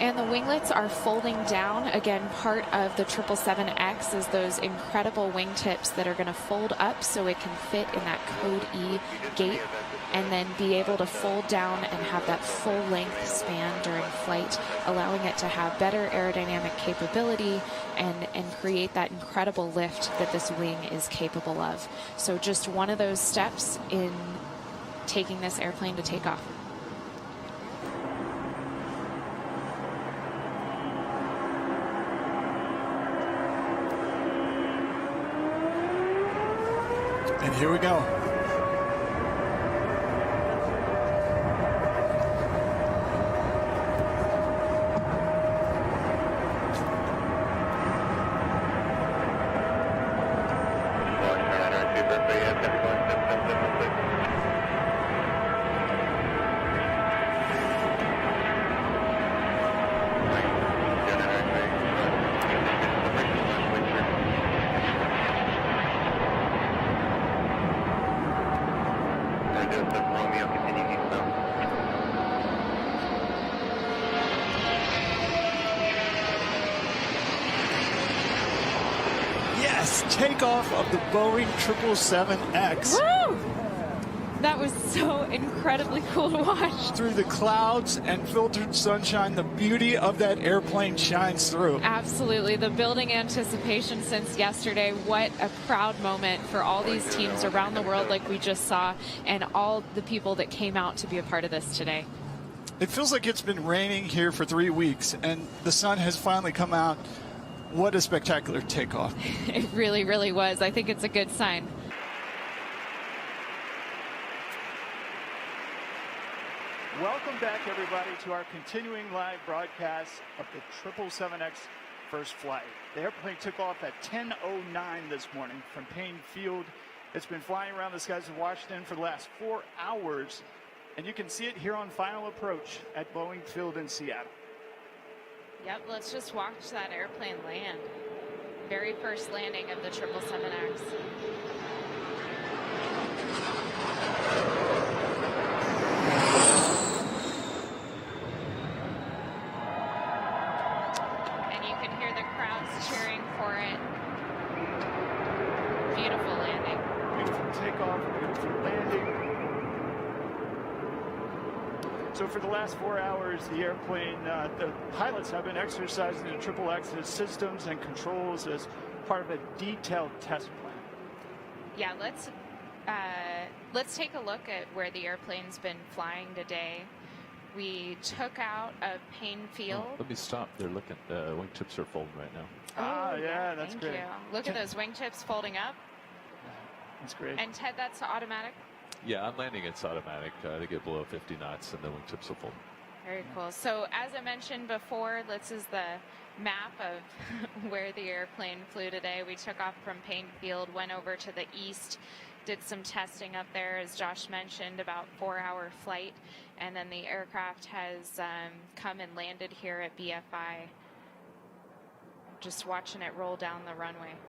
And the winglets are folding down. Again, part of the 777X is those incredible wingtips that are going to fold up so it can fit in that Code E gate and then be able to fold down and have that full length span during flight, allowing it to have better aerodynamic capability and create that incredible lift that this wing is capable of. So just one of those steps in taking this airplane to take off. And here we go. Yes, takeoff of the Boeing 777X. Woo! That was so incredibly cool to watch. Through the clouds and filtered sunshine, the beauty of that airplane shines through. Absolutely. The building anticipation since yesterday. What a proud moment for all these teams around the world like we just saw, and all the people that came out to be a part of this today. It feels like it's been raining here for 3 weeks, and the sun has finally come out. What a spectacular takeoff. It really, really was. I think it's a good sign. Welcome back, everybody, to our continuing live broadcast of the 777X first flight. The airplane took off at 10:09 this morning from Payne Field. It's been flying around the skies of Washington for the last 4 hours, and you can see it here on final approach at Boeing Field in Seattle. Yep, let's just watch that airplane land. Very first landing of the 777X. And you can hear the crowds cheering for it. Beautiful landing. Beautiful takeoff, beautiful landing. So for the last 4 hours, the airplane, the pilots have been exercising the XXX's systems and controls as part of a detailed test plan. Yeah, let's take a look at where the airplane's been flying today. We took out of Payne Field. Oh, let me stop. They're looking. Wingtips are folding right now. Oh, yeah, that's thank great. you. Look at those wingtips folding up. That's great. And Ted, that's automatic. Yeah, on landing it's automatic. They get below 50 knots and the wingtips will fold. Very cool. So as I mentioned before, this is the map of where the airplane flew today. We took off from Payne Field, went over to the east, did some testing up there, as Josh mentioned, about 4-hour flight. And then the aircraft has come and landed here at BFI. Just watching it roll down the runway.